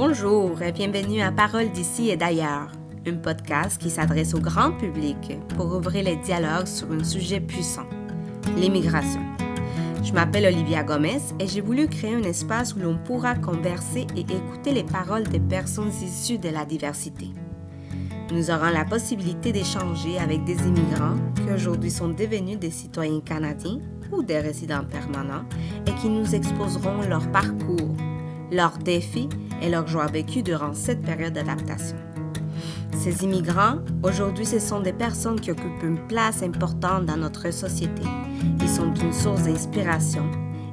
Bonjour et bienvenue à Paroles d'ici et d'ailleurs, un podcast qui s'adresse au grand public pour ouvrir les dialogues sur un sujet puissant, l'immigration. Je m'appelle Olivia Gomez et j'ai voulu créer un espace où l'on pourra converser et écouter les paroles des personnes issues de la diversité. Nous aurons la possibilité d'échanger avec des immigrants qui aujourd'hui sont devenus des citoyens canadiens ou des résidents permanents et qui nous exposeront leur parcours, leurs défis et leurs joies vécues durant cette période d'adaptation. Ces immigrants, aujourd'hui, ce sont des personnes qui occupent une place importante dans notre société. Ils sont une source d'inspiration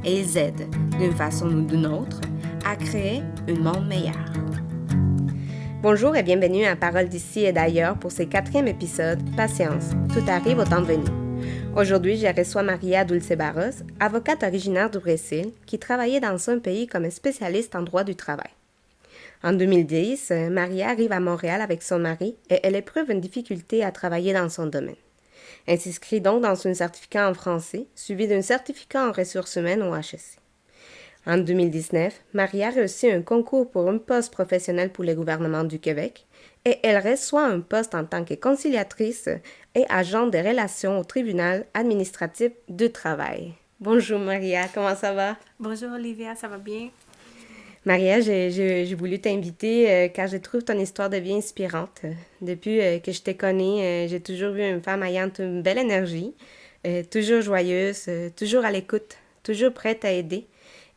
et ils aident, d'une façon ou d'une autre, à créer un monde meilleur. Bonjour et bienvenue à Paroles d'ici et d'ailleurs pour ce 4e épisode « Patience, tout arrive au temps venu ». Aujourd'hui, je reçois Maria Dulce Barros, avocate originaire du Brésil, qui travaillait dans son pays comme spécialiste en droit du travail. En 2010, Maria arrive à Montréal avec son mari et elle éprouve une difficulté à travailler dans son domaine. Elle s'inscrit donc dans un certificat en français, suivi d'un certificat en ressources humaines au HEC. En 2019, Maria réussit un concours pour un poste professionnel pour le gouvernement du Québec et elle reçoit un poste en tant que conciliatrice et agent de relations au tribunal administratif du travail. Bonjour Maria, comment ça va? Bonjour Olivia, ça va bien? Maria, j'ai voulu t'inviter car je trouve ton histoire de vie inspirante. Depuis que je te connais, j'ai toujours vu une femme ayant une belle énergie, toujours joyeuse, toujours à l'écoute, toujours prête à aider.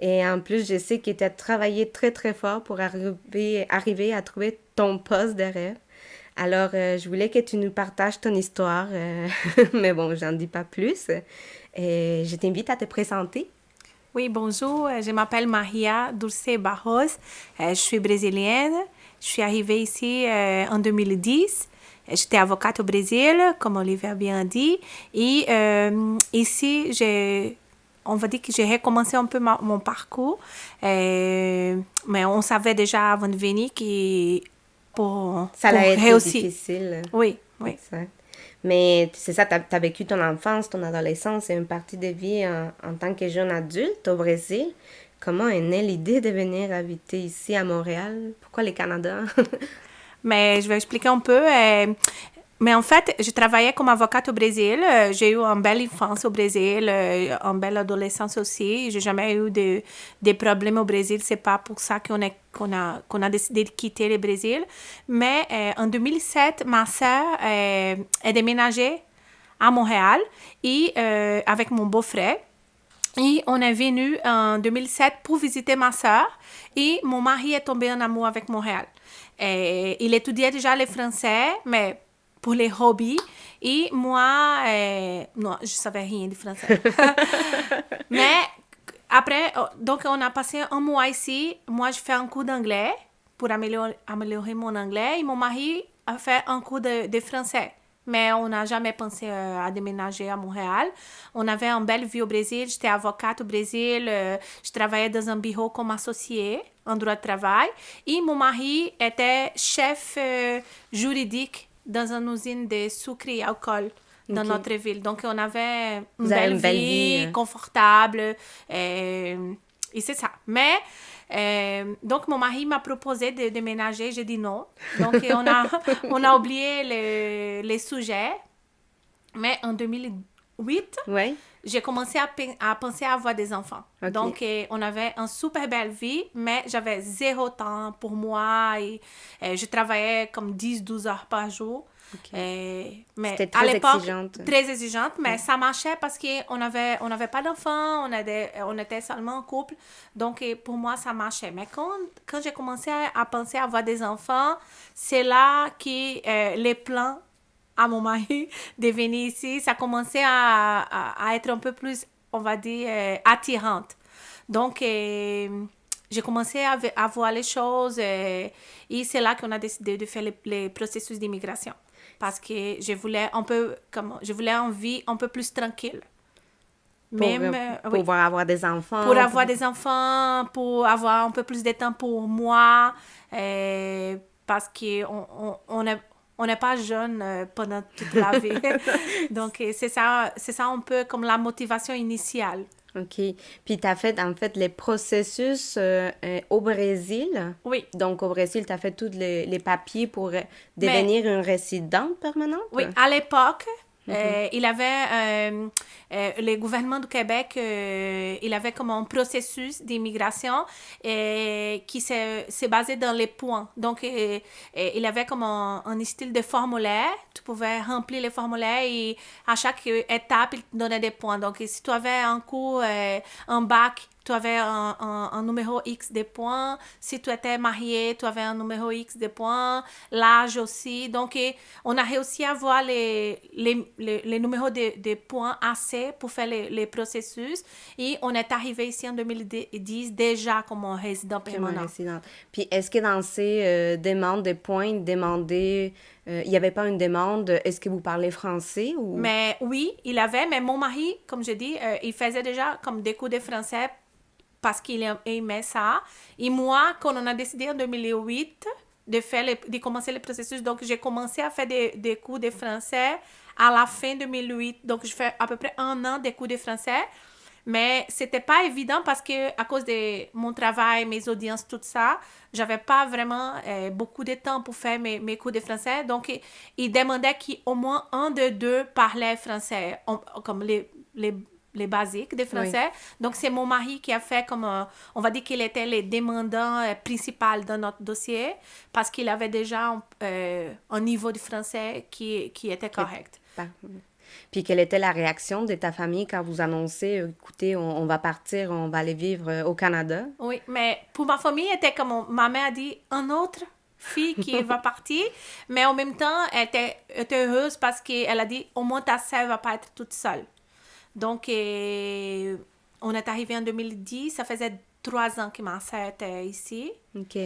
Et en plus, je sais que tu as travaillé très, très fort pour arriver à trouver ton poste de rêve. Alors, je voulais que tu nous partages ton histoire, mais bon, j'en dis pas plus. Et je t'invite à te présenter. Oui, bonjour, je m'appelle Maria Dulce Barros, je suis brésilienne, je suis arrivée ici en 2010. J'étais avocate au Brésil, comme Olivia a bien dit, et ici, on va dire que j'ai recommencé un peu mon parcours, mais on savait déjà avant de venir que ça allait être réussir. Difficile. Oui. Exact. Mais c'est ça, tu as vécu ton enfance, ton adolescence et une partie de vie en tant que jeune adulte au Brésil. Comment est née l'idée de venir habiter ici à Montréal? Pourquoi le Canada? Mais je vais expliquer un peu. Mais en fait, je travaillais comme avocate au Brésil. J'ai eu une belle enfance au Brésil, une belle adolescence aussi. J'ai jamais eu de problèmes au Brésil. C'est pas pour ça qu'on a décidé de quitter le Brésil. Mais en 2007, ma sœur est déménagée à Montréal et avec mon beau-frère. Et on est venu en 2007 pour visiter ma sœur et mon mari est tombé en amour avec Montréal. Et il étudiait déjà le français, mais pour les hobbies. Et moi, non, je savais rien de français. Mais après, donc on a passé un mois ici. Moi, je fais un cours d'anglais pour améliorer mon anglais. Et mon mari a fait un cours de français. Mais on n'a jamais pensé à déménager à Montréal. On avait une belle vie au Brésil. J'étais avocate au Brésil. Je travaillais dans un bureau comme associée en droit de travail. Et mon mari était chef juridique dans une usine de sucre et alcool dans notre ville. Donc, on avait une belle vie confortable. Et c'est ça. Mais, donc, mon mari m'a proposé de déménager. J'ai dit non. Donc, on a oublié les sujets. Mais en 2008, j'ai commencé à penser à avoir des enfants. Okay. Donc, on avait une super belle vie, mais j'avais zéro temps pour moi. Et je travaillais comme 10-12 heures par jour. Okay. Mais c'était très exigeante. Très exigeante, mais ça marchait parce qu'on n'avait pas d'enfants, on était seulement en couple. Donc, pour moi, ça marchait. Mais quand j'ai commencé à penser à avoir des enfants, c'est là que les plans à mon mari de venir ici, ça commençait à être un peu plus, on va dire, attirante. Donc, j'ai commencé à voir les choses et c'est là qu'on a décidé de faire les processus d'immigration. Parce que je voulais une vie un peu plus tranquille. Pour pouvoir avoir des enfants. Pour avoir des enfants, pour avoir un peu plus de temps pour moi. Parce qu'on n'est pas jeune pendant toute la vie. Donc, c'est ça un peu comme la motivation initiale. OK. Puis tu as fait, en fait, les processus au Brésil. Oui, Donc, au Brésil, tu as fait tous les papiers pour mais devenir une résidente permanente? oui, à l'époque, il avait, le gouvernement du Québec, il avait comme un processus d'immigration qui s'est basé dans les points. Donc, il avait comme un style de formulaire. Tu pouvais remplir les formulaires et à chaque étape, il te donnait des points. Donc, si tu avais un cours, un bac, tu avais un numéro X de points. Si tu étais marié, tu avais un numéro X de points. L'âge aussi. Donc, on a réussi à avoir les numéros de points assez pour faire les processus. Et on est arrivé ici en 2010 déjà comme un résident Comme permanent. résidente. Puis, est-ce que dans ces demandes de points, il n'y avait pas une demande, est-ce que vous parlez français ou... Mais oui, il avait, mais mon mari, comme je dis, il faisait déjà comme des cours de français parce qu'il aimait ça. Et moi, quand on a décidé en 2008 de commencer le processus, donc j'ai commencé à faire des cours de français à la fin 2008. Donc, je fais à peu près 1 an de cours de français. Mais c'était pas évident parce que à cause de mon travail, mes audiences, tout ça, j'avais pas vraiment beaucoup de temps pour faire mes cours de français. Donc, il demandait qu'au moins un de deux parlait français, comme les basiques de français. Oui. Donc, c'est mon mari qui a fait comme, on va dire qu'il était le demandant principal dans notre dossier parce qu'il avait déjà un niveau de français qui était correct. Puis, quelle était la réaction de ta famille quand vous annoncez, écoutez, on va partir, on va aller vivre au Canada? Oui, mais pour ma famille, était comme ma mère a dit, un autre fille qui va partir, mais en même temps, elle était heureuse parce qu'elle a dit, au moins ta sœur va pas être toute seule. Donc, on est arrivé en 2010, ça faisait 3 ans que ma sœur était ici. OK.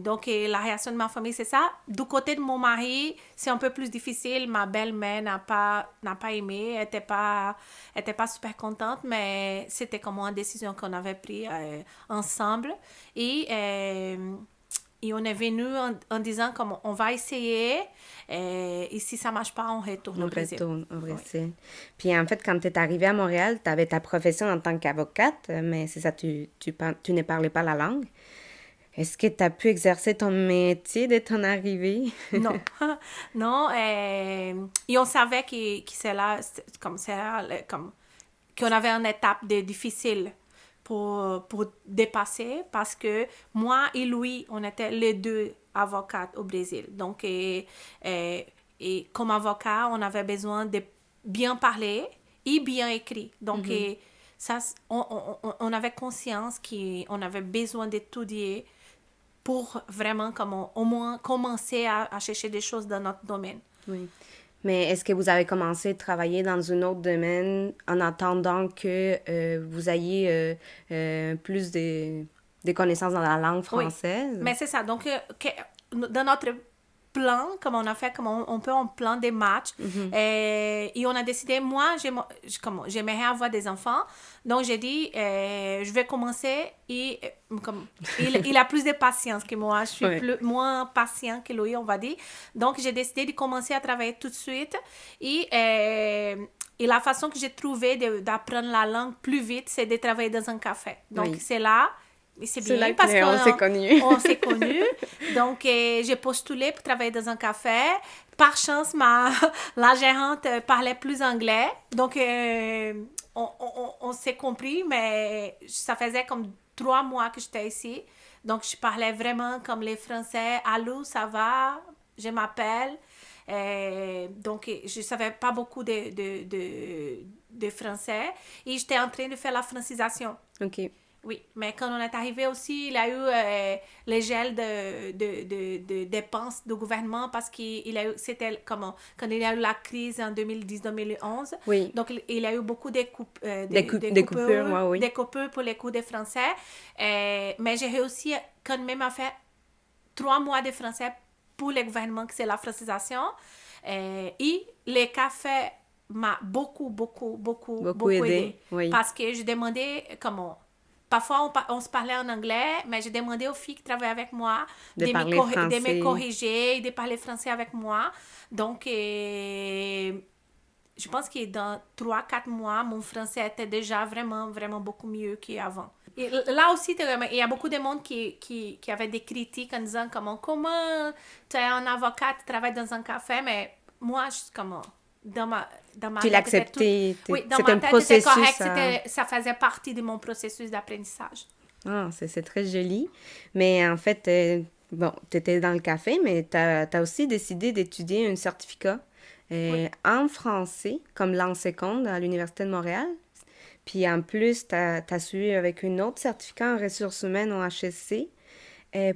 Donc, la réaction de ma famille, c'est ça. Du côté de mon mari, c'est un peu plus difficile. Ma belle-mère n'a pas aimé. Elle n'était pas super contente, mais c'était comme une décision qu'on avait prise ensemble. Et on est venu en disant comme on va essayer et si ça marche pas, on retourne au Brésil. On retourne au Brésil. Oui. Puis en fait, quand tu es arrivée à Montréal, tu avais ta profession en tant qu'avocate, mais c'est ça, tu ne parlais pas la langue. Est-ce que tu as pu exercer ton métier dès ton arrivée? Non, non. Et on savait que c'est là, comme qu'on avait une étape difficile pour dépasser parce que moi et lui, on était les deux avocates au Brésil. Donc, et comme avocat, on avait besoin de bien parler et bien écrire. Donc, ça, on avait conscience qu'on avait besoin d'étudier pour vraiment comme au moins commencer à chercher des choses dans notre domaine. Oui. Mais est-ce que vous avez commencé à travailler dans un autre domaine en attendant que vous ayez plus de connaissances dans la langue française? Oui, mais c'est ça. Donc, dans notre plan, comme on a fait, comme on peut un plan des matchs, et on a décidé, moi, j'aimerais avoir des enfants. Donc, j'ai dit, je vais commencer et comme il a plus de patience que moi. Je suis moins patient que lui, on va dire. Donc, j'ai décidé de commencer à travailler tout de suite. Et la façon que j'ai trouvé d'apprendre la langue plus vite, c'est de travailler dans un café. Donc, c'est là. Et c'est bien parce qu'on s'est connus. On s'est connus. Donc, j'ai postulé pour travailler dans un café. Par chance, la gérante parlait plus anglais. Donc, on s'est compris, mais ça faisait comme 3 mois que j'étais ici. Donc, je parlais vraiment comme les Français. Allô, ça va? Je m'appelle. Donc, je ne savais pas beaucoup de français. Et j'étais en train de faire la francisation. OK. Oui, mais quand on est arrivé aussi, il y a eu les gels de dépenses du gouvernement parce c'était quand il y a eu la crise en 2010-2011. Oui. Donc, il y a eu beaucoup de coupures pour les cours de français. Mais j'ai réussi quand même à faire 3 mois de français pour le gouvernement, que c'est la francisation. Et les cafés m'a beaucoup aidé. Oui. Parce que je demandais comment... Parfois, on se parlait en anglais, mais j'ai demandé aux filles qui travaillaient avec moi de me corriger et de parler français avec moi. Donc, je pense que dans 3-4 mois, mon français était déjà vraiment, vraiment beaucoup mieux qu'avant. Et là aussi, il y a beaucoup de monde qui avait des critiques en disant comment tu es un avocat, tu travailles dans un café, mais moi, dans ma Tu tête, l'acceptais, oui, dans c'était ma un tête, c'était processus. correct, ça faisait partie de mon processus d'apprentissage. Ah, c'est très joli. Mais en fait, bon, tu étais dans le café, mais tu as aussi décidé d'étudier un certificat Oui. en français, comme langue seconde à l'Université de Montréal. Puis en plus, tu as suivi avec un autre certificat en ressources humaines au HSC.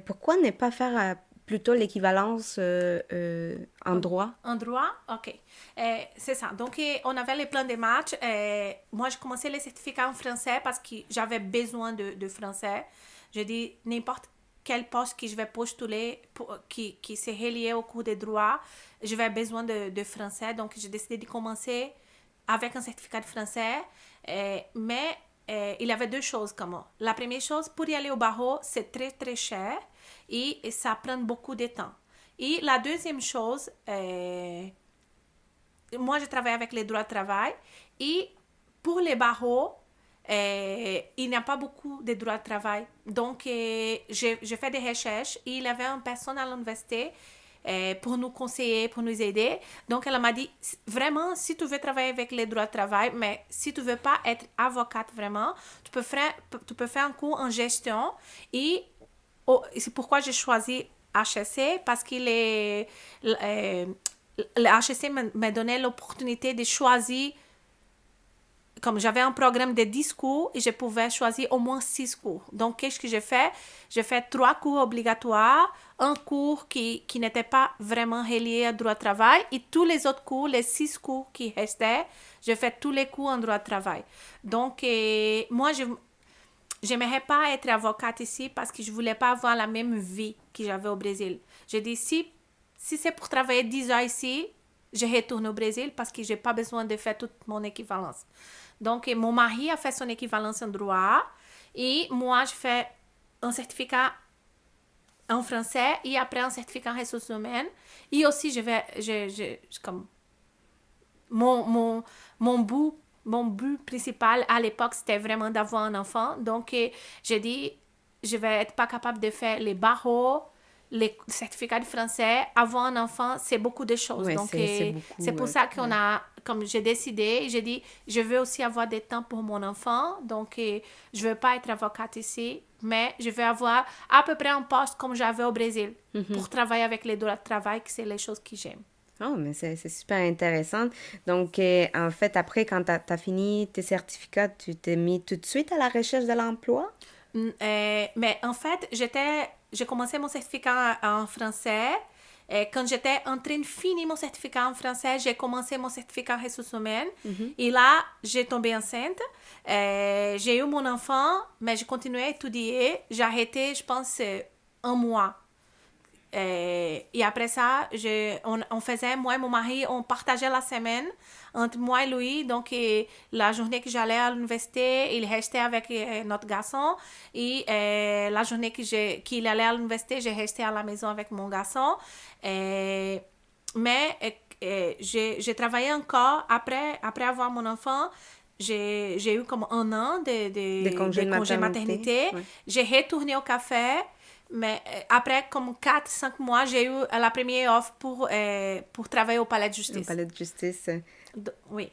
Pourquoi ne pas faire plutôt l'équivalence en droit? En droit, ok. C'est ça. Donc, on avait les plans de match. Moi, j'ai commencé les certificats en français parce que j'avais besoin de français. Je dis, n'importe quel poste que je vais postuler qui s'est relié au cours de droit, je vais besoin de français. Donc, j'ai décidé de commencer avec un certificat de français. Mais il y avait deux choses comme la première chose, pour y aller au barreau, c'est très, très cher et ça prend beaucoup de temps. Et la deuxième chose, moi, je travaille avec les droits de travail et pour les barreaux, il n'y a pas beaucoup de droits de travail. Donc, j'ai fait des recherches et il y avait une personne à l'université pour nous conseiller, pour nous aider. Donc, elle m'a dit, vraiment, si tu veux travailler avec les droits de travail, mais si tu ne veux pas être avocate vraiment, tu peux faire un cours en gestion. Et c'est pourquoi j'ai choisi HEC, parce que le HEC m'a donné l'opportunité de choisir, comme j'avais un programme de 10 cours et je pouvais choisir au moins 6 cours. Donc, qu'est-ce que j'ai fait? J'ai fait 3 cours obligatoires, un cours qui n'était pas vraiment relié à droit de travail et tous les autres cours, les 6 cours qui restaient, j'ai fait tous les cours en droit de travail. Donc, moi, je n'aimerais pas être avocate ici parce que je ne voulais pas avoir la même vie que j'avais au Brésil. J'ai dit, si c'est pour travailler 10 ans ici, je retourne au Brésil parce que je n'ai pas besoin de faire toute mon équivalence. Donc, mon mari a fait son équivalence en droit et moi, je fais un certificat en français et après un certificat en ressources humaines. Et aussi, comme mon but principal à l'époque, c'était vraiment d'avoir un enfant. Donc, j'ai dit, je vais être pas capable de faire les barreaux, les certificats de français. Avoir un enfant, c'est beaucoup de choses. Ouais, Donc, c'est beaucoup. c'est pour ça qu'on a, comme j'ai décidé, j'ai dit, je veux aussi avoir des temps pour mon enfant. Donc, je veux pas être avocate ici, mais je veux avoir à peu près un poste comme j'avais au Brésil pour travailler avec les droits de travail, que c'est les choses que j'aime. Oh, mais c'est super intéressant. Donc, en fait, après, quand tu as fini tes certificats, tu t'es mis tout de suite à la recherche de l'emploi? Mais en fait, j'ai commencé mon certificat en français. Quand j'étais en train de finir mon certificat en français, j'ai commencé mon certificat en ressources humaines. Et là, j'ai tombé enceinte. J'ai eu mon enfant, mais j'ai continué à étudier. J'ai arrêté, je pense, un mois. Et après ça, on faisait, moi et mon mari, on partageait la semaine entre moi et lui. Donc, la journée que j'allais à l'université, il restait avec notre garçon. Et la journée qu'il allait à l'université, j'ai resté à la maison avec mon garçon. Mais j'ai travaillé encore après avoir mon enfant. J'ai eu comme un an de congé maternité. Ouais. J'ai retourné au café. Mais après, comme 4-5 mois, j'ai eu la première offre pour travailler au Palais de Justice. Au Palais de Justice. Oui.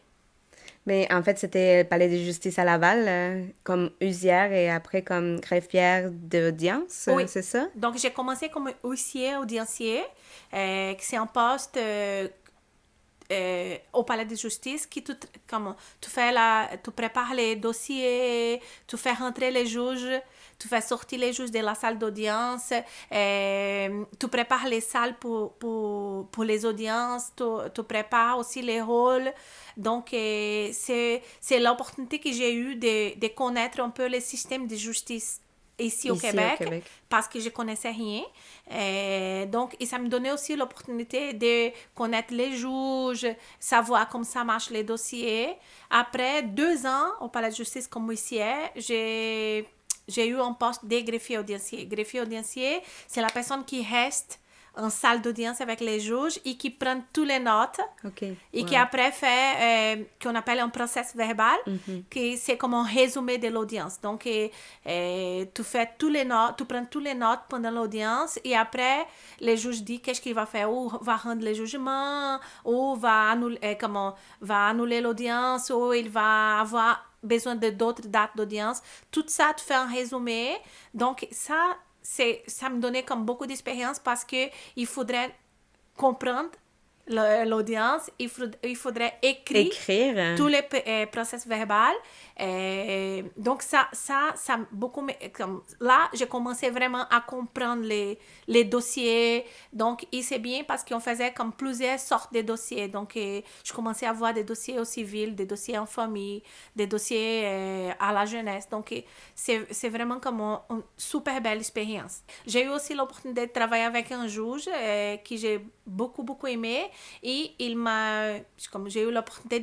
Mais en fait, c'était le Palais de Justice à Laval, comme huissière et après comme greffière d'audience, Oui. c'est ça? Donc, j'ai commencé comme huissier audiencier, que c'est un poste au Palais de Justice qui tu prépares les dossiers, tu fais rentrer les juges, tu fais sortir les juges de la salle d'audience, tu prépares les salles pour les audiences, tu prépares aussi les rôles. Donc, c'est l'opportunité que j'ai eue de connaître un peu le système de justice ici au Québec, parce que je connaissais rien. Donc, et ça me donnait aussi l'opportunité de connaître les juges, savoir comment ça marche les dossiers. Après 2 ans au Palais de Justice comme huissière, j'ai eu un poste de greffier audiencier. Greffier audiencier, c'est la personne qui reste en salle d'audience avec les juges et qui prennent toutes les notes et qui Wow. après fait qu'on appelle un process verbal, qui c'est comme un résumé de l'audience. Donc, tu fais tu prends toutes les notes pendant l'audience et après, les juges disent qu'est-ce qu'il va faire, ou va rendre le jugement, ou va annuler l'audience, ou il va avoir besoin de d'autres dates d'audience. Tout ça, tu fais un résumé. Donc, ça me donnait comme beaucoup d'expérience parce que il faudrait comprendre l'audience, il faudrait écrire tous les process verbaux. Donc, ça beaucoup, comme, là, j'ai commencé vraiment à comprendre les dossiers. Donc, et c'est bien parce qu'on faisait comme plusieurs sortes de dossiers. Donc, je commençais à voir des dossiers au civil, des dossiers en famille, des dossiers à la jeunesse. Donc, c'est vraiment comme une super belle expérience. J'ai eu aussi l'opportunité de travailler avec un juge que j'ai beaucoup aimé. Et j'ai eu l'opportunité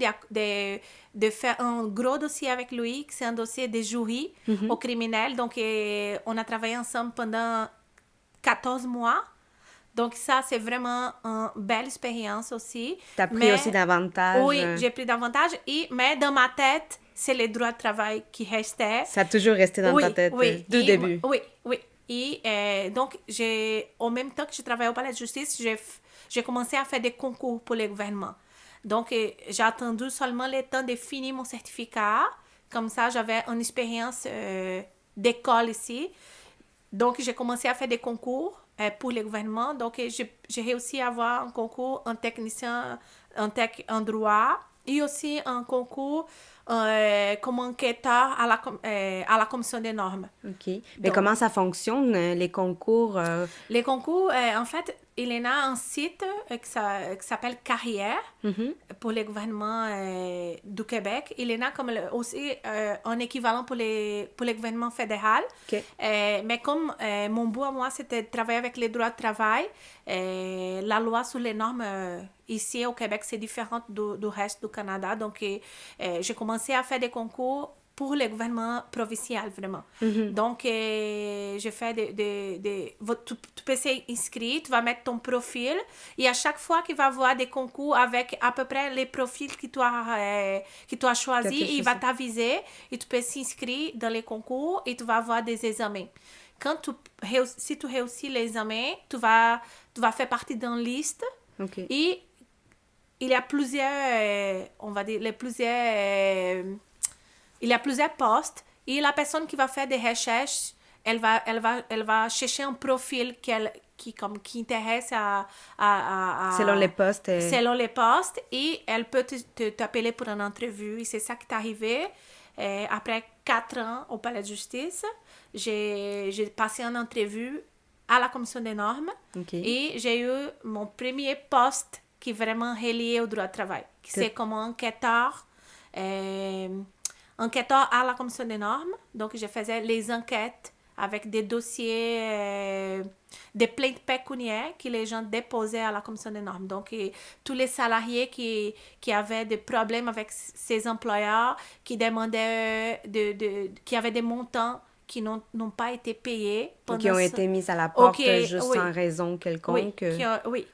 de faire un gros dossier avec lui, c'est un dossier de jury au criminel. Donc, on a travaillé ensemble pendant 14 mois. Donc, ça, c'est vraiment une belle expérience aussi. Tu as pris aussi davantage. Oui, j'ai pris davantage. Mais dans ma tête, c'est les droits de travail qui restaient. Ça a toujours resté dans ta tête du début. Oui. Et donc, en même temps que je travaillais au palais de justice, j'ai commencé à faire des concours pour le gouvernement. Donc, j'ai attendu seulement le temps de finir mon certificat. Comme ça, j'avais une expérience d'école ici. Donc, j'ai commencé à faire des concours pour le gouvernement. Donc, j'ai réussi à avoir un concours en technicien en droit et aussi un concours comme enquêteur à la commission des normes. OK. Mais comment ça fonctionne, les concours? Les concours, en fait, il y en a un site qui s'appelle Carrière pour le gouvernement du Québec. Il y en a comme aussi un équivalent pour le gouvernement fédéral. OK. Mais comme mon bout à moi, c'était de travailler avec les droits de travail, la loi sur les normes ici au Québec, c'est différent du reste du Canada. Donc, j'ai commencé à faire des concours pour le gouvernement provincial, vraiment. Donc, j'ai fait tu peux s'inscrire, tu vas mettre ton profil, et à chaque fois qu'il va y avoir des concours avec à peu près les profils que tu as choisis, il va t'aviser, et tu peux s'inscrire dans les concours, et tu vas avoir des examens. Si tu réussis les examens, tu vas faire partie d'une liste, et il y a plusieurs, on va dire, il y a plusieurs postes et la personne qui va faire des recherches, elle va chercher un profil qui intéresse selon les postes. Selon les postes, et elle peut t'appeler pour une entrevue. Et c'est ça qui est arrivé. Après 4 ans au palais de justice, j'ai passé une entrevue à la commission des normes et j'ai eu mon premier poste qui est vraiment relié au droit de travail. C'est comme enquêteur à la commission des normes. Donc, je faisais les enquêtes avec des dossiers, des plaintes pécuniaires que les gens déposaient à la commission des normes. Donc, tous les salariés qui avaient des problèmes avec ces employeurs, qui demandaient, qui avaient des montants qui n'ont pas été payés. Qui ont été mis à la porte sans raison quelconque.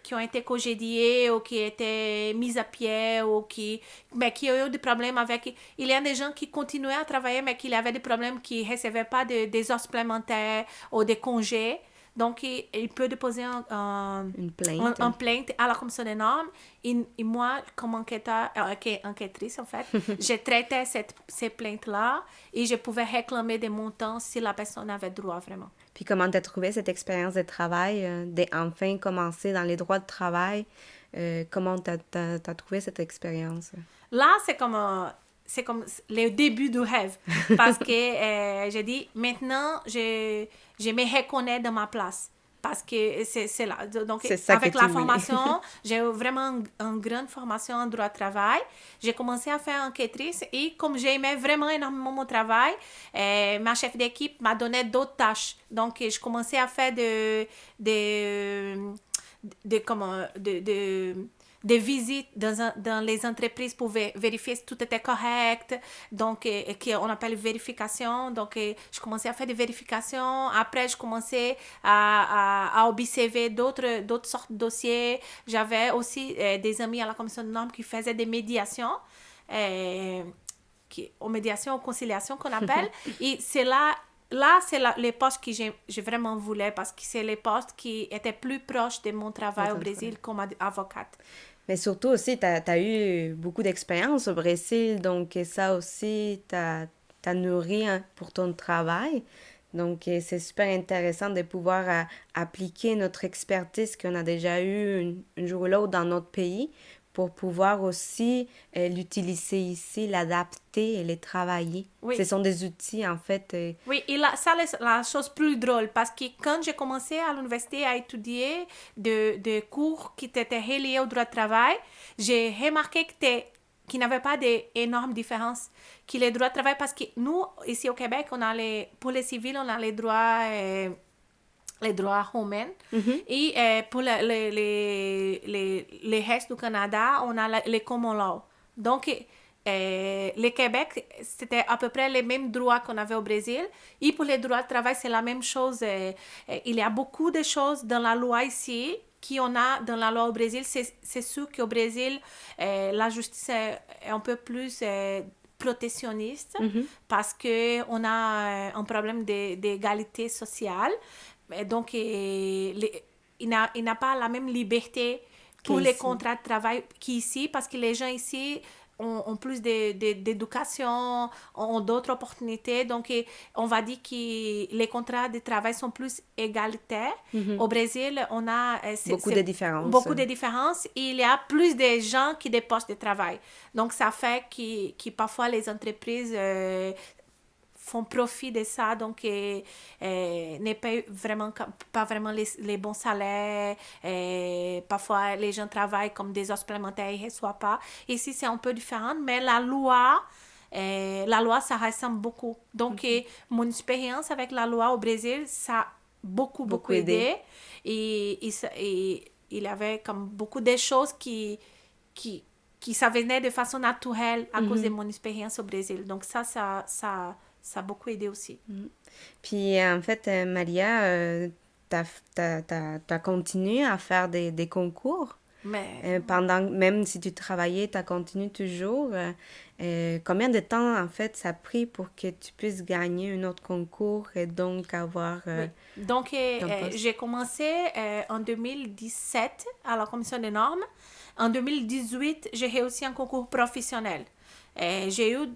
Qui ont été congédiés ou qui étaient mis à pied ou qui ont eu des problèmes avec... Il y a des gens qui continuaient à travailler mais qui avaient des problèmes, qui ne recevaient pas des heures supplémentaires ou des congés. Donc, il peut déposer une plainte à la commission des normes. Et moi, comme enquêtrice, en fait, je traitais ces plaintes-là et je pouvais réclamer des montants si la personne avait droit vraiment. Puis comment tu as trouvé cette expérience de travail, d'enfin commencer dans les droits de travail? Comment tu as trouvé cette expérience? Là, c'est comme le début du rêve. Parce que j'ai dit, maintenant, je me reconnais dans ma place. Parce que c'est là. Donc, avec la formation, j'ai eu vraiment une grande formation en droit de travail. J'ai commencé à faire enquêtrice et comme j'aimais vraiment énormément mon travail, ma chef d'équipe m'a donné d'autres tâches. Donc, je commençais à faire des visites dans les entreprises pour vérifier si tout était correct. Donc, qu'on appelle vérification. Donc, je commençais à faire des vérifications. Après, je commençais à observer d'autres sortes de dossiers. J'avais aussi des amis à la commission de normes qui faisaient des médiations. Aux médiations, aux conciliations qu'on appelle. Et c'est là, c'est les postes que j'ai vraiment voulu parce que c'est les postes qui étaient plus proches de mon travail au Brésil comme avocate. Mais surtout aussi, tu as eu beaucoup d'expérience au Brésil, donc ça aussi t'a nourri pour ton travail. Donc, c'est super intéressant de pouvoir appliquer notre expertise qu'on a déjà eue un jour ou l'autre dans notre pays pour pouvoir aussi l'utiliser ici, l'adapter et les travailler. Oui. Ce sont des outils, en fait. Oui, et là, ça, c'est la chose plus drôle, parce que quand j'ai commencé à l'université à étudier des cours qui étaient reliés au droit du travail, j'ai remarqué qu'il n'y avait pas d'énormes différences. Que les droits de travail, parce que nous, ici au Québec, pour les civils, on a les droits romains. Mm-hmm. Et pour les restes du Canada, on a les common law. Donc, le Québec, c'était à peu près les mêmes droits qu'on avait au Brésil. Et pour les droits de travail, c'est la même chose. Il y a beaucoup de choses dans la loi ici qu'on a dans la loi au Brésil. C'est sûr qu'au Brésil, la justice est un peu plus protectionniste parce qu'on a un problème d'égalité sociale. Donc, il n'a pas la même liberté pour les contrats de travail qu'ici, parce que les gens ici ont plus d'éducation, ont d'autres opportunités. Donc, on va dire que les contrats de travail sont plus égalitaires. Au Brésil, on a beaucoup de différences. Beaucoup de différences. Et il y a plus de gens qui des postes de travail. Donc, ça fait que parfois les entreprises font profit de ça, donc ne payent pas vraiment les bons salaires. Parfois, les gens travaillent comme des heures supplémentaires et ne reçoivent pas. Ici, c'est un peu différent, mais la loi, ça ressemble beaucoup. Donc, mon expérience avec la loi au Brésil, ça a beaucoup aidé. Et il y avait comme beaucoup de choses qui ça venait de façon naturelle à cause de mon expérience au Brésil. Donc, ça a beaucoup aidé aussi. Puis, en fait, Maria, t'as continué à faire des concours? Mais... même si tu travaillais, tu as continué toujours. Combien de temps, en fait, ça a pris pour que tu puisses gagner un autre concours et donc avoir... Oui. Donc, j'ai commencé en 2017 à la commission des normes. En 2018, j'ai réussi un concours professionnel. J'ai eu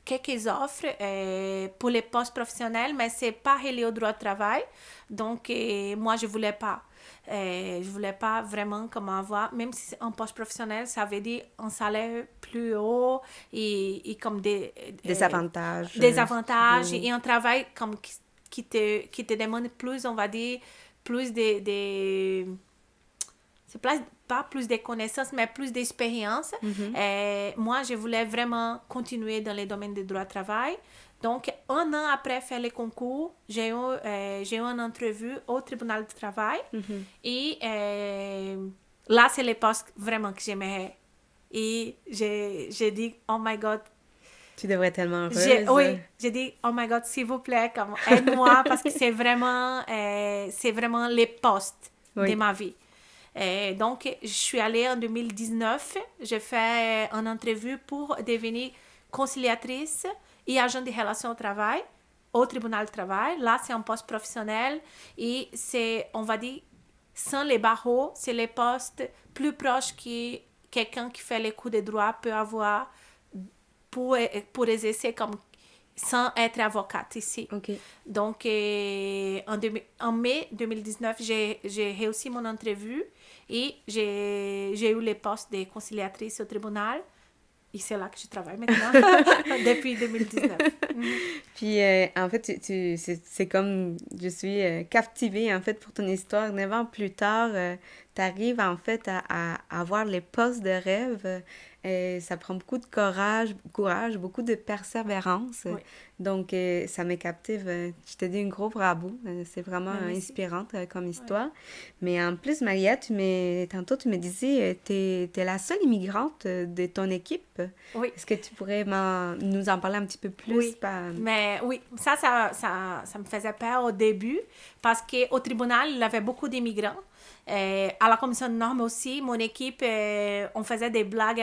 quelques offres pour les postes professionnels, mais ce n'est pas relié au droit du travail. Donc, moi, je ne voulais pas. Je voulais pas vraiment comme avoir, même si c'est un poste professionnel, ça veut dire un salaire plus haut et comme des avantages. Des avantages et un travail comme qui te demande plus, on va dire, plus c'est pas plus de connaissances, mais plus d'expérience. Moi, je voulais vraiment continuer dans les domaines du droit du travail. Donc, un an après faire les concours, j'ai eu une entrevue au tribunal du travail. Et là, c'est les postes vraiment que j'aimerais. Et j'ai dit, oh my God. Tu devrais être tellement heureuse. J'ai dit, oh my God, s'il vous plaît, aide-moi, parce que c'est vraiment les postes de ma vie. Donc, je suis allée en 2019. J'ai fait une entrevue pour devenir conciliatrice et agent de relations au travail au tribunal du travail. Là, c'est un poste professionnel et c'est, on va dire, sans les barreaux, c'est les postes plus proches que quelqu'un qui fait les cours de droit peut avoir pour exercer comme sans être avocate ici. Okay. Donc, en mai 2019, j'ai réussi mon entrevue et j'ai eu le poste de conciliatrice au tribunal. Et c'est là que je travaille maintenant, depuis 2019. Puis, en fait, c'est comme, je suis captivée, en fait, pour ton histoire. 9 ans plus tard, tu tu arrives en fait à avoir les postes de rêve, ça prend beaucoup de courage, beaucoup de persévérance. Oui. Donc, ça me captive. Je te dis un gros bravo. C'est vraiment Merci. inspirante comme histoire. Mais en plus, Maria, tantôt, tu me disais, tu es la seule immigrante de ton équipe. Oui. Est-ce que tu pourrais nous en parler un petit peu plus? Oui, mais oui, ça me faisait peur au début parce qu'au tribunal, il y avait beaucoup d'immigrants. À la commission de normes aussi, mon équipe, on faisait des blagues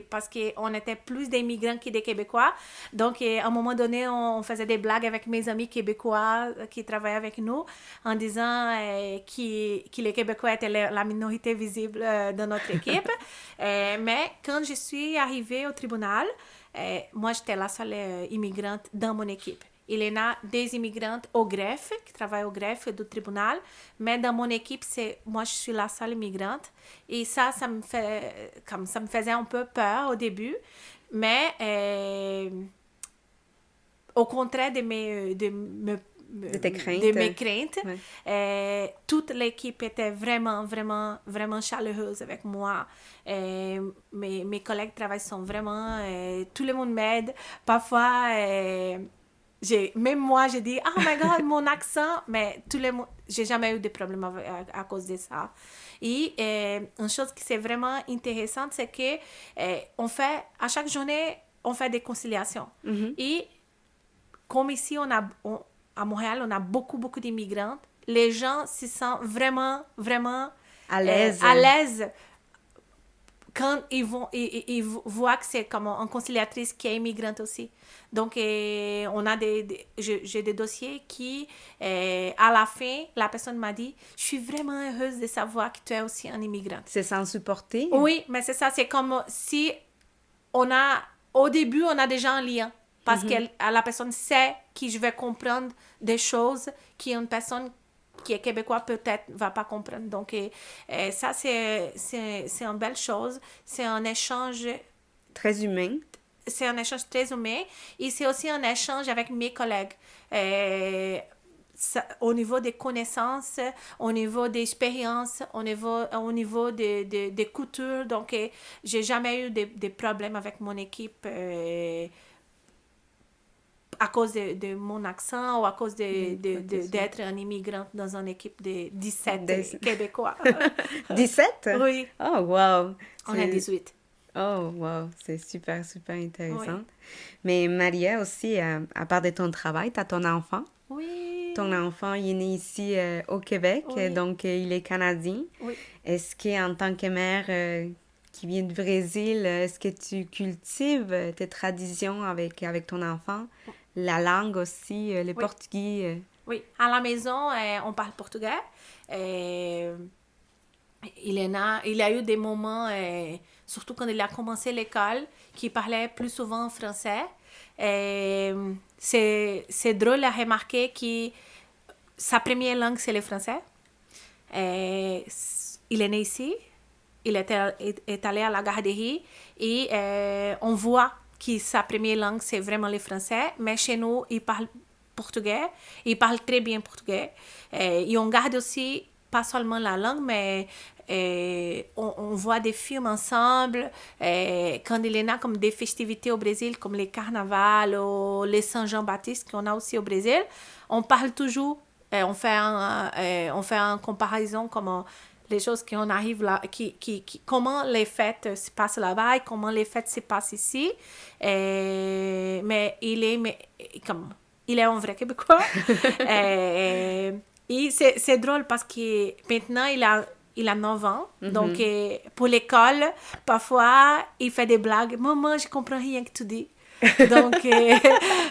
parce qu'on était plus d'immigrants que des Québécois. Donc, à un moment donné, on faisait des blagues avec mes amis québécois qui travaillaient avec nous en disant que les Québécois étaient la minorité visible de notre équipe. Mais quand je suis arrivée au tribunal, moi, j'étais la seule immigrante dans mon équipe. Il y en a des immigrantes au greffe, qui travaillent au greffe du tribunal, mais dans mon équipe, moi, je suis la seule immigrante. Et ça me faisait un peu peur au début, mais au contraire de tes craintes. De mes craintes. Ouais. Toute l'équipe était vraiment, vraiment, vraiment chaleureuse avec moi. Mes collègues de travail sont vraiment... tout le monde m'aide. Parfois, même moi, j'ai dit « Oh my God, mon accent! » Mais tout le monde... J'ai jamais eu de problème à cause de ça. Et une chose qui est vraiment intéressante, c'est que à chaque journée, on fait des conciliations. Mm-hmm. Et comme ici, à Montréal, on a beaucoup, beaucoup d'immigrants. Les gens se sentent vraiment, vraiment à l'aise quand ils voient que c'est comme une conciliatrice qui est immigrante aussi. Donc, on a j'ai des dossiers qui, à la fin, la personne m'a dit « Je suis vraiment heureuse de savoir que tu es aussi un immigrant. » C'est sans supporter? Oui, mais c'est ça. C'est comme si au début, on a déjà un lien. Parce que la personne sait que je vais comprendre des choses qu'une personne qui est québécoise peut-être ne va pas comprendre. Donc, ça, c'est une belle chose. C'est un échange... Très humain. C'est un échange très humain. Et c'est aussi un échange avec mes collègues. Au niveau des connaissances, au niveau des expériences, au niveau des coutures. Donc, j'ai jamais eu de problèmes avec mon équipe à cause de mon accent ou à cause d'être un immigrant dans une équipe de 17 Québécois. 17? Oui. Oh, wow! On est 18. Oh, wow! C'est super, super intéressant. Oui. Mais Maria aussi, à part de ton travail, tu as ton enfant. Oui. Ton enfant, il est né ici au Québec, oui. Donc il est canadien. Oui. Est-ce qu'en tant que mère qui vient du Brésil, est-ce que tu cultives tes traditions avec ton enfant? La langue aussi, le portugais. Oui, à la maison, on parle portugais. Il a eu des moments, surtout quand il a commencé l'école, qu'il parlait plus souvent français. C'est drôle à remarquer que sa première langue, c'est le français. Il est né ici. Il est allé à la garderie et on voit que sa première langue, c'est vraiment le français. Mais chez nous, il parle portugais. Il parle très bien portugais. Et on garde aussi, pas seulement la langue, mais on voit des films ensemble. Quand il y en a comme des festivités au Brésil, comme les carnavals ou les Saint-Jean-Baptiste qu'on a aussi au Brésil, on parle toujours, on fait une comparaison comme... les choses qu'on arrive là, comment les fêtes se passent là-bas et comment les fêtes se passent ici. Mais il est un vrai Québécois. Et c'est drôle parce que maintenant, il a 9 ans. Mm-hmm. Donc, pour l'école, parfois, il fait des blagues. « Maman, je comprends rien que tu dis. » Donc,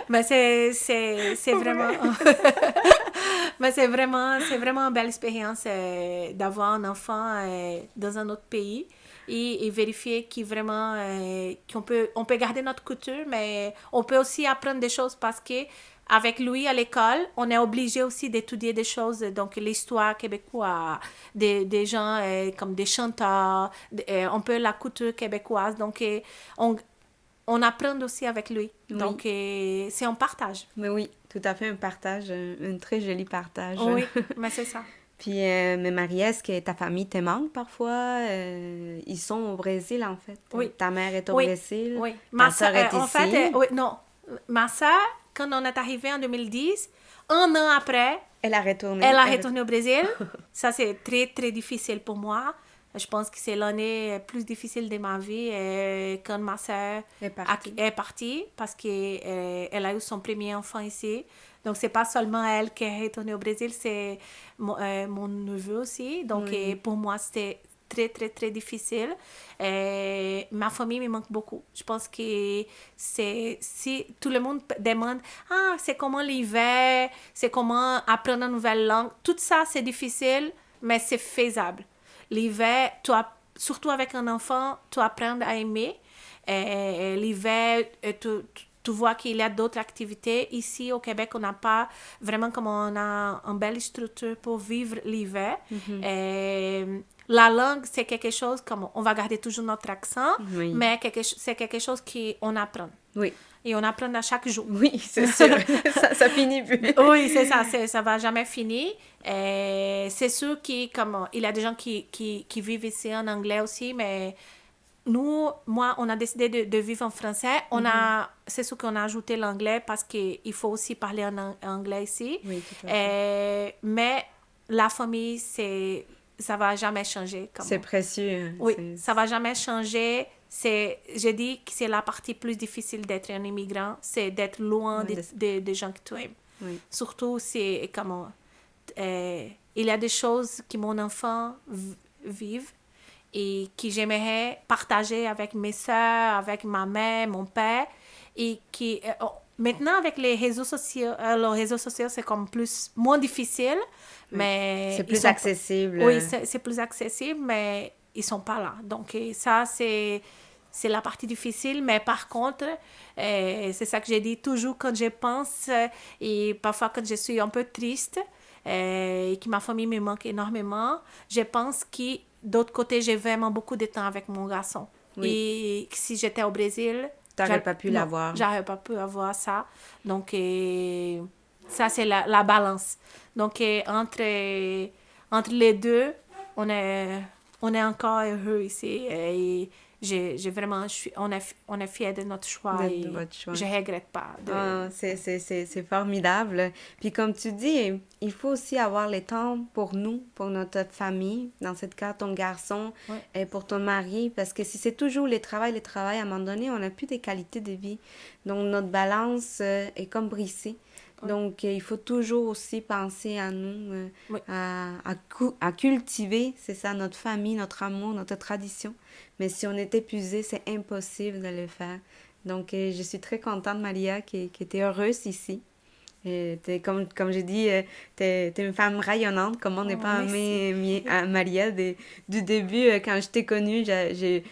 mais c'est vraiment... Mais c'est vraiment une belle expérience d'avoir un enfant dans un autre pays et vérifier qu'on peut garder notre culture, mais on peut aussi apprendre des choses parce que avec lui à l'école, on est obligé aussi d'étudier des choses, donc l'histoire québécoise, des gens comme des chanteurs, un peu la culture québécoise. Donc, on apprend aussi avec lui. Oui. Donc, c'est un partage. Mais oui, tout à fait un partage, un très joli partage. Oui, mais c'est ça. Puis, mais Maria, est-ce que ta famille te manque parfois? Ils sont au Brésil, en fait. Oui. Ta mère est au Oui. Brésil. Oui. Ta sœur est En ici. fait, oui, non. Ma sœur, quand on est arrivé en 2010, un an après, Elle a retourné. elle a retourné au Brésil. Ça, c'est très, très difficile pour moi. Je pense que c'est l'année plus difficile de ma vie quand ma sœur est partie parce qu'elle a eu son premier enfant ici. Donc, c'est pas seulement elle qui est retournée au Brésil, c'est mon neveu aussi. Donc, pour moi, c'était très, très, très difficile. Ma famille me manque beaucoup. Je pense que si tout le monde demande « Ah, c'est comment l'hiver? C'est comment apprendre une nouvelle langue? » Tout ça, c'est difficile, mais c'est faisable. L'hiver, surtout avec un enfant, tu apprends à aimer. L'hiver, tu vois qu'il y a d'autres activités. Ici, au Québec, on n'a pas vraiment comme on a une belle structure pour vivre l'hiver. La langue, c'est quelque chose comme on va garder toujours notre accent, mais c'est quelque chose qu'on apprend. Oui. Et on apprend à chaque jour. Oui, c'est sûr. ça finit plus. Oui, c'est ça. Ça va jamais finir. C'est sûr qu'il y a des gens qui vivent ici en anglais aussi, mais moi, on a décidé de vivre en français. C'est sûr qu'on a ajouté l'anglais parce qu'il faut aussi parler en anglais ici. Oui, tout à fait. Mais la famille, ça va jamais changer. C'est précieux. Oui, ça va jamais changer. Je dis que c'est la partie plus difficile d'être un immigrant, c'est d'être loin des gens que tu aimes. Oui. Surtout, c'est comme... il y a des choses que mon enfant vive et que j'aimerais partager avec mes soeurs, avec ma mère, mon père, et qui... maintenant, avec les réseaux sociaux, c'est comme moins difficile, mais... C'est plus accessible. Oui, c'est plus accessible, mais ils sont pas là. Donc, ça, c'est la partie difficile, mais par contre, c'est ça que j'ai dit toujours quand je pense, et parfois quand je suis un peu triste, et que ma famille me manque énormément, je pense que d'autre côté, j'ai vraiment beaucoup de temps avec mon garçon. Oui. Et si j'étais au Brésil... T'aurais pas pu l'avoir. J'aurais pas pu avoir ça. Donc, ça, c'est la balance. Donc, entre les deux, on est encore heureux ici. Et on est fiers de notre choix. De votre choix. Je regrette pas. C'est formidable. Puis comme tu dis, il faut aussi avoir le temps pour nous, pour notre famille, dans ce cas, ton garçon, et pour ton mari, parce que si c'est toujours le travail, à un moment donné, on n'a plus de qualité de vie. Donc, notre balance est comme brisée. Donc, il faut toujours aussi penser à nous, à cultiver, c'est ça, notre famille, notre amour, notre tradition. Mais si on est épuisé, c'est impossible de le faire. Donc, je suis très contente, Malia, que tu es heureuse ici. Comme j'ai dit, tu es une femme rayonnante. Comment n'est pas aimé Malia du début, quand je t'ai connue, j'ai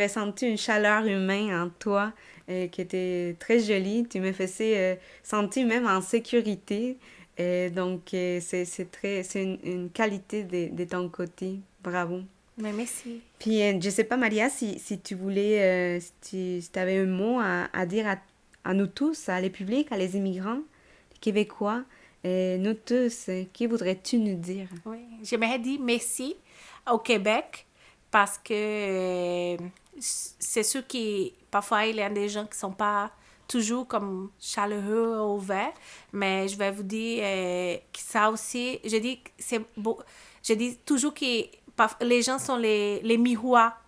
ressenti une chaleur humaine en toi qui était très jolie. Tu me faisais sentir même en sécurité. Donc, c'est une qualité de ton côté. Bravo. Mais merci. Puis, je sais pas, Maria, si tu voulais, si tu avais un mot à dire à nous tous, à les publics, à les immigrants, les Québécois, nous tous, qui voudrais-tu nous dire? Oui, j'aimerais dire merci au Québec parce que c'est sûr que parfois il y a des gens qui sont pas toujours comme chaleureux ou ouverts, mais je vais vous dire que ça aussi, je dis que c'est beau, je dis toujours que les gens sont les miroirs.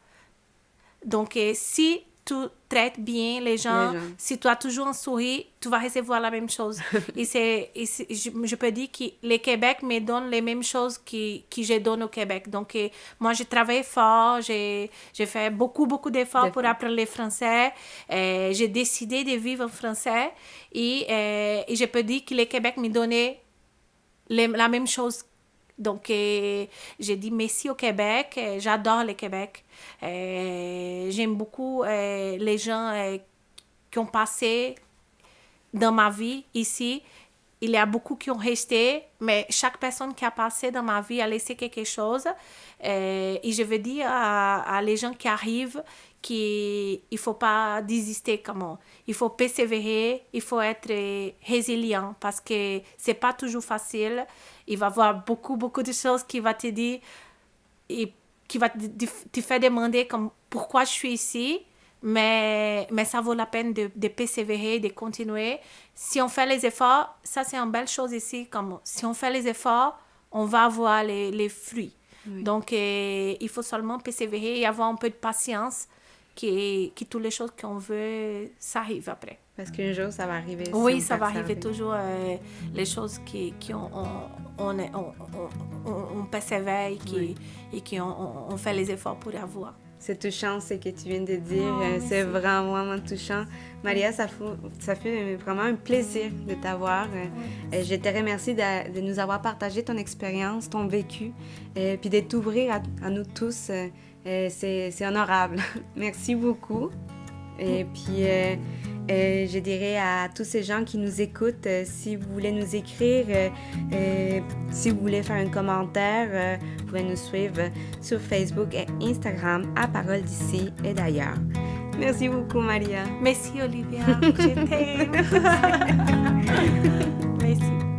Donc, si tu traites bien les gens, si tu as toujours un sourire, tu vas recevoir la même chose. Je peux dire que le Québec me donne les mêmes choses que je donne au Québec. Donc, moi, j'ai travaillé fort, j'ai fait beaucoup, beaucoup d'efforts pour apprendre le français. J'ai décidé de vivre en français et je peux dire que le Québec me donnait la même chose. Donc, j'ai dit merci au Québec. J'adore le Québec. J'aime beaucoup les gens qui ont passé dans ma vie ici. il y a beaucoup qui ont resté, mais chaque personne qui a passé dans ma vie a laissé quelque chose. Et je veux dire à les gens qui arrivent qu'il ne faut pas désister. Il faut persévérer, il faut être résilient parce que ce n'est pas toujours facile. Il va y avoir beaucoup de choses qui vont te dire et qui va te faire demander pourquoi je suis ici. Mais ça vaut la peine de persévérer, de continuer. Si on fait les efforts, ça c'est une belle chose ici, si on fait les efforts, on va avoir les fruits. Oui. Donc, il faut seulement persévérer et avoir un peu de patience que toutes les choses qu'on veut, ça arrive après. Parce qu'un jour, ça va arriver. Oui, ça va arriver toujours. Les choses on persévère et qu'on fait les efforts pour avoir. C'est touchant ce que tu viens de dire. C'est vraiment touchant. Maria, ça fait vraiment un plaisir de t'avoir. Je te remercie de nous avoir partagé ton expérience, ton vécu, puis de t'ouvrir à nous tous. C'est honorable. Merci beaucoup. Et puis, je dirais à tous ces gens qui nous écoutent, si vous voulez nous écrire, si vous voulez faire un commentaire, vous pouvez nous suivre sur Facebook et Instagram à Parole d'ici et d'ailleurs. Merci beaucoup, Maria. Merci, Olivia. Je t'aime. Merci.